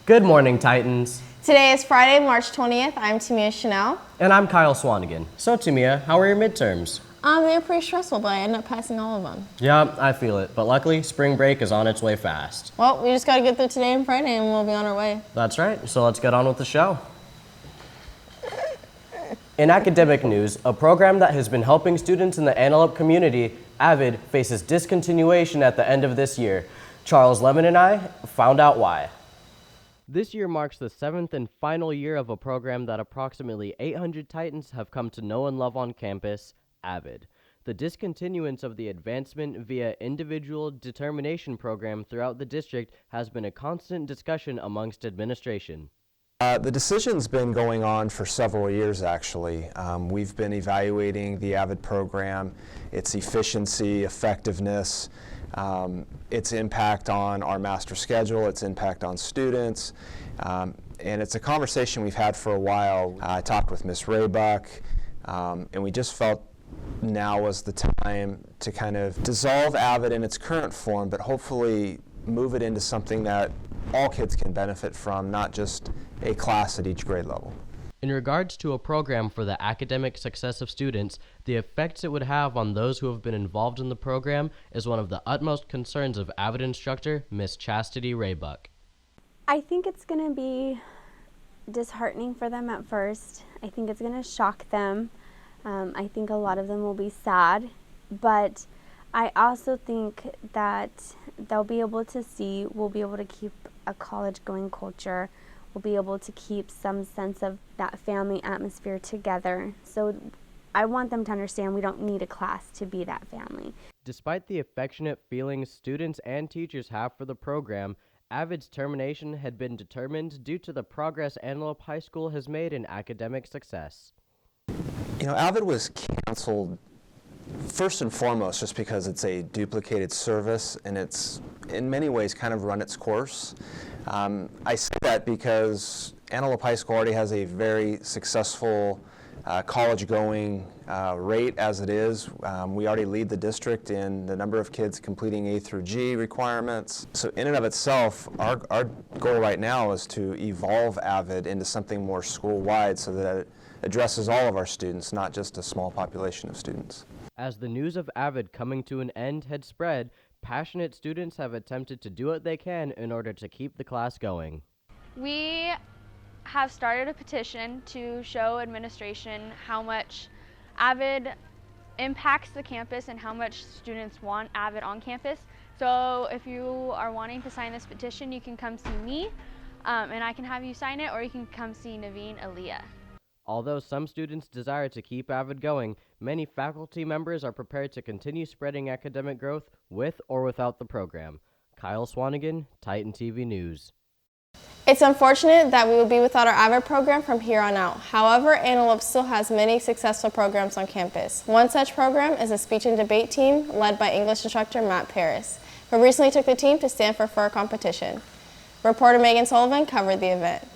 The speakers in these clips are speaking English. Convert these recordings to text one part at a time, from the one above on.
Good morning, Titans. Today is Friday, March 20th. I'm Tamia Chanel. And I'm Kyle Swanigan. So, Tamia, how were your midterms? They were pretty stressful, but I ended up passing all of them. Yeah, I feel it. But luckily, spring break is on its way fast. Well, we just got to get through today and Friday, and we'll be on our way. That's right. So let's get on with the show. In academic news, a program that has been helping students in the Antelope community, AVID, faces discontinuation at the end of this year. Charles Lemon and I found out why. This year marks the 7th and final year of a program that approximately 800 Titans have come to know and love on campus, AVID. The discontinuance of the Advancement via Individual Determination program throughout the district has been a constant discussion amongst administration. The decision's been going on for several years, actually. We've been evaluating the AVID program, its efficiency, effectiveness, its impact on our master schedule, its impact on students, and it's a conversation we've had for a while. I talked with Ms. Raybuck, and we just felt now was the time to kind of dissolve AVID in its current form, but hopefully move it into something that all kids can benefit from, not just a class at each grade level. In regards to a program for the academic success of students, the effects it would have on those who have been involved in the program is one of the utmost concerns of AVID instructor, Miss Chastity Raybuck. I think it's going to be disheartening for them at first. I think it's going to shock them. I think a lot of them will be sad, but I also think that they'll be able to see, we'll be able to keep a college-going culture. We'll be able to keep some sense of that family atmosphere together. So I want them to understand we don't need a class to be that family. Despite the affectionate feelings students and teachers have for the program, AVID's termination had been determined due to the progress Antelope High School has made in academic success. You know, AVID was canceled first and foremost just because it's a duplicated service and it's in many ways kind of run its course. I say that because Antelope High School already has a very successful college-going rate as it is. We already lead the district in the number of kids completing A through G requirements. So in and of itself, our goal right now is to evolve AVID into something more school-wide so that it addresses all of our students, not just a small population of students. As the news of AVID coming to an end had spread, passionate students have attempted to do what they can in order to keep the class going. We have started a petition to show administration how much AVID impacts the campus and how much students want AVID on campus. So if you are wanting to sign this petition, you can come see me and I can have you sign it, or you can come see Naveen Aliyah. Although some students desire to keep AVID going, many faculty members are prepared to continue spreading academic growth with or without the program. Kyle Swanigan, Titan TV News. It's unfortunate that we will be without our AVID program from here on out. However, Antelope still has many successful programs on campus. One such program is a speech and debate team led by English instructor Matt Paris, who recently took the team to Stanford for a competition. Reporter Megan Sullivan covered the event.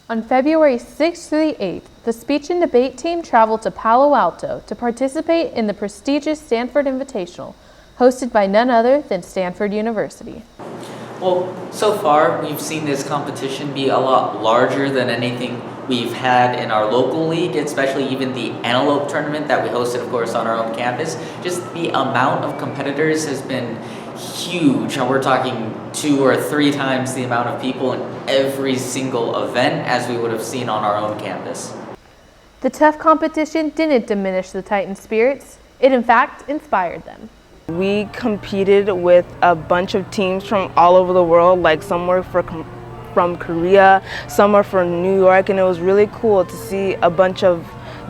On February 6th through the 8th, the speech and debate team traveled to Palo Alto to participate in the prestigious Stanford Invitational, hosted by none other than Stanford University. Well, so far we've seen this competition be a lot larger than anything we've had in our local league, especially even the Antelope tournament that we hosted, of course, on our own campus. Just the amount of competitors has been huge. We're talking 2 or 3 times the amount of people in every single event as we would have seen on our own campus. The tough competition didn't diminish the Titan spirits. It in fact inspired them. We competed with a bunch of teams from all over the world, like some were from Korea, some are from New York, and it was really cool to see a bunch of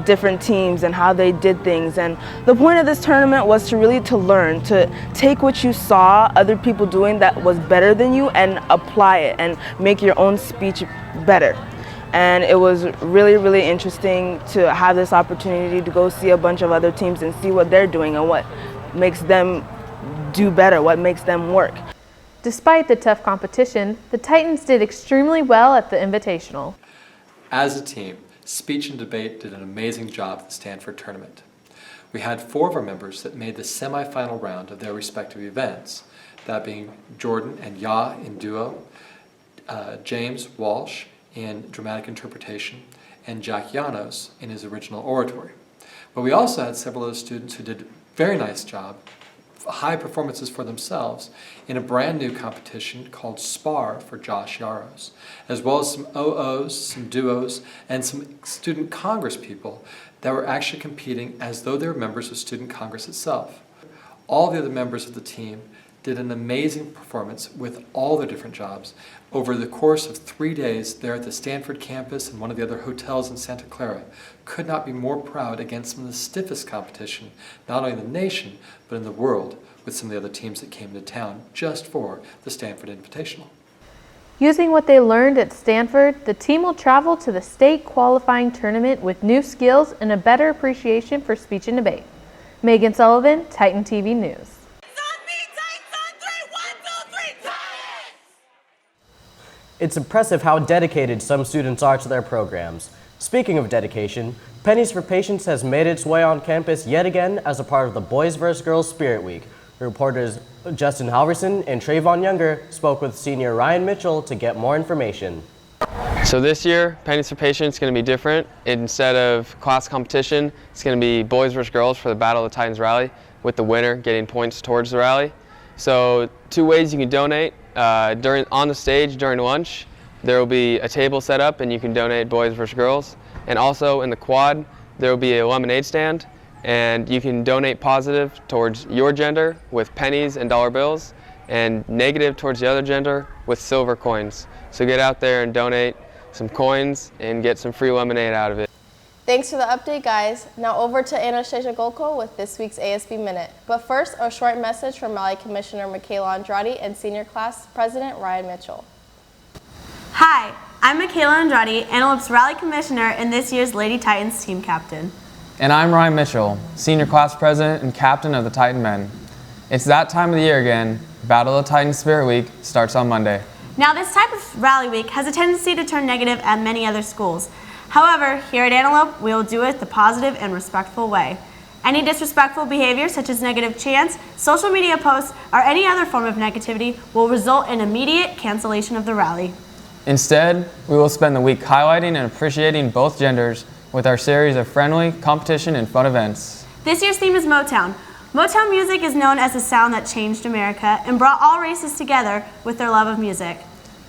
different teams and how they did things. And the point of this tournament was to really learn, to take what you saw other people doing that was better than you and apply it and make your own speech better. And it was really, really interesting to have this opportunity to go see a bunch of other teams and see what they're doing and what makes them do better, what makes them work. Despite the tough competition, the Titans did extremely well at the Invitational. As a team, speech and debate did an amazing job at the Stanford tournament. We had 4 of our members that made the semifinal round of their respective events, that being Jordan and Ya in duo, James Walsh in dramatic interpretation, and Jack Llanos in his original oratory. But we also had several of those students who did a very nice job, high performances for themselves, in a brand new competition called SPAR for Josh Yaros, as well as some OOs, some duos, and some student congress people that were actually competing as though they were members of Student Congress itself. All the other members of the team did an amazing performance with all their different jobs over the course of 3 days there at the Stanford campus and one of the other hotels in Santa Clara. Could not be more proud against some of the stiffest competition, not only in the nation, but in the world, with some of the other teams that came to town just for the Stanford Invitational. Using what they learned at Stanford, the team will travel to the state qualifying tournament with new skills and a better appreciation for speech and debate. Megan Sullivan, Titan TV News. It's impressive how dedicated some students are to their programs. Speaking of dedication, Pennies for Patients has made its way on campus yet again as a part of the Boys vs. Girls Spirit Week. Reporters Justin Halverson and Trayvon Younger spoke with senior Ryan Mitchell to get more information. So this year, Pennies for Patients is going to be different. Instead of class competition, it's going to be boys versus girls for the Battle of the Titans rally, with the winner getting points towards the rally. So 2 ways you can donate. On the stage during lunch, there will be a table set up and you can donate boys versus girls. And also in the quad, there will be a lemonade stand and you can donate positive towards your gender with pennies and dollar bills and negative towards the other gender with silver coins. So get out there and donate some coins and get some free lemonade out of it. Thanks for the update, guys. Now over to Anastasia Golko with this week's ASB Minute. But first, a short message from Rally Commissioner Michaela Andrade and Senior Class President Ryan Mitchell. Hi, I'm Michaela Andrade, Antelope's Rally Commissioner and this year's Lady Titans team captain. And I'm Ryan Mitchell, Senior Class President and Captain of the Titan Men. It's that time of the year again. Battle of the Titans Spirit Week starts on Monday. Now, this type of rally week has a tendency to turn negative at many other schools. However, here at Antelope, we will do it the positive and respectful way. Any disrespectful behavior, such as negative chants, social media posts, or any other form of negativity will result in immediate cancellation of the rally. Instead, we will spend the week highlighting and appreciating both genders with our series of friendly, competition, and fun events. This year's theme is Motown. Motown music is known as the sound that changed America and brought all races together with their love of music.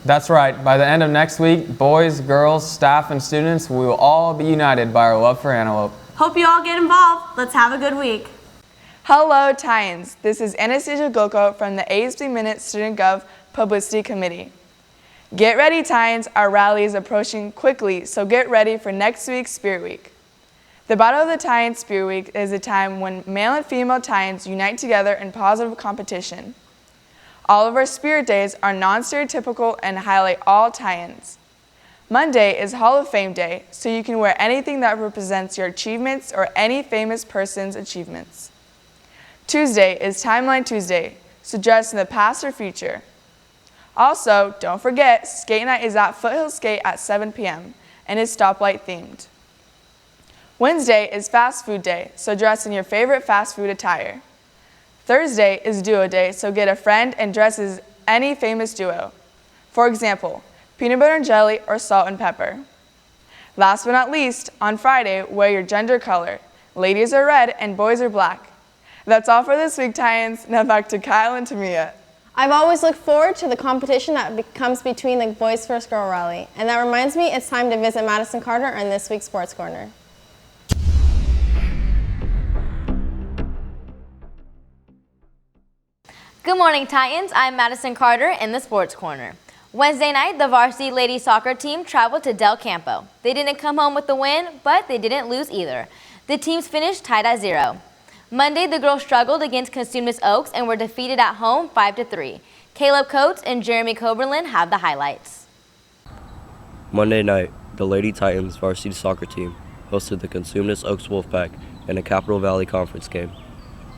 That's right. By the end of next week, boys, girls, staff, and students, we will all be united by our love for Antelope. Hope you all get involved. Let's have a good week. Hello, Titans. This is Anastasia Golko from the ASB Minute Student Gov Publicity Committee. Get ready, Titans. Our rally is approaching quickly, so get ready for next week's Spirit Week. The Battle of the Titans Spirit Week is a time when male and female Titans unite together in positive competition. All of our Spirit Days are non-stereotypical and highlight all Titans. Monday is Hall of Fame Day, so you can wear anything that represents your achievements or any famous person's achievements. Tuesday is Timeline Tuesday, so dress in the past or future. Also, don't forget, Skate Night is at Foothill Skate at 7 p.m. and is stoplight themed. Wednesday is Fast Food Day, so dress in your favorite fast food attire. Thursday is Duo Day, so get a friend and dress as any famous duo. For example, peanut butter and jelly or salt and pepper. Last but not least, on Friday, wear your gender color. Ladies are red and boys are black. That's all for this week, Titans. Now back to Kyle and Tamia. I've always looked forward to the competition that comes between the Boys First Girl Rally. And that reminds me, it's time to visit Madison Carter in this week's Sports Corner. Good morning, Titans. I'm Madison Carter in the Sports Corner. Wednesday night, the varsity ladies soccer team traveled to Del Campo. They didn't come home with the win, but they didn't lose either. The teams finished tied at 0. Monday, the girls struggled against Consumnes Oaks and were defeated at home 5-3. Caleb Coates and Jeremy Coberlin have the highlights. Monday night, the Lady Titans varsity soccer team hosted the Consumnes Oaks Wolfpack in a Capital Valley Conference game.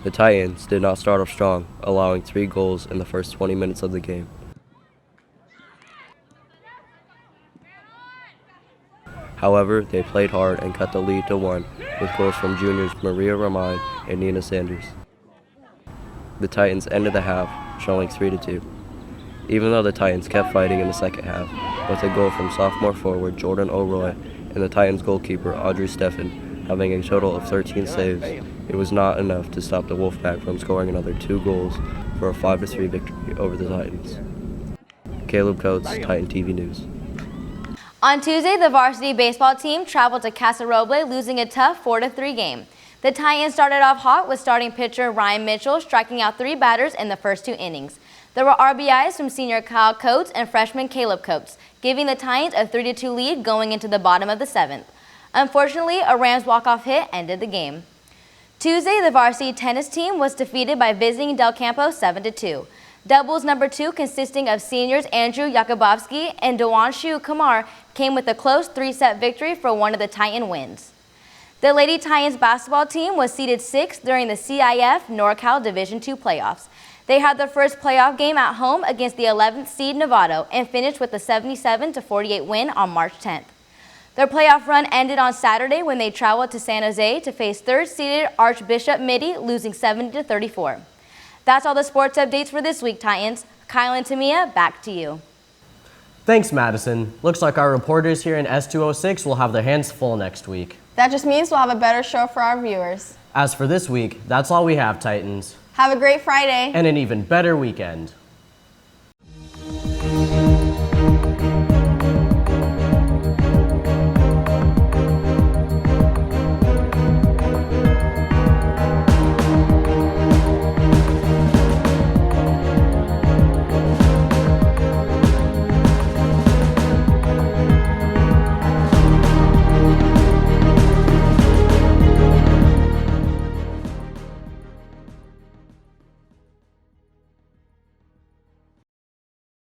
The Titans did not start off strong, allowing 3 goals in the first 20 minutes of the game. However, they played hard and cut the lead to 1 with goals from juniors Maria Ramon and Nina Sanders. The Titans ended the half, showing 3-2. even though the Titans kept fighting in the second half, with a goal from sophomore forward Jordan O'Roy and the Titans goalkeeper Audrey Steffen having a total of 13 saves. It was not enough to stop the Wolfpack from scoring another 2 goals for a 5-3 victory over the Titans. Caleb Coates, Titan TV News. On Tuesday, the varsity baseball team traveled to Casa Roble, losing a tough 4-3 game. The Titans started off hot with starting pitcher Ryan Mitchell striking out 3 batters in the first 2 innings. There were RBIs from senior Kyle Coates and freshman Caleb Coates, giving the Titans a 3-2 lead going into the bottom of the 7th. Unfortunately, a Rams walk-off hit ended the game. Tuesday, the varsity tennis team was defeated by visiting Del Campo 7-2. Doubles number 2, consisting of seniors Andrew Yakubovsky and Dewanshu Kumar, came with a close 3-set victory for one of the Titan wins. The Lady Titans basketball team was seeded 6th during the CIF NorCal Division II playoffs. They had their first playoff game at home against the 11th seed Novato and finished with a 77-48 win on March 10th. Their playoff run ended on Saturday when they traveled to San Jose to face 3rd-seeded Archbishop Mitty, losing 70-34. That's all the sports updates for this week, Titans. Kyle and Tamia, back to you. Thanks, Madison. Looks like our reporters here in S206 will have their hands full next week. That just means we'll have a better show for our viewers. As for this week, that's all we have, Titans. Have a great Friday. And an even better weekend.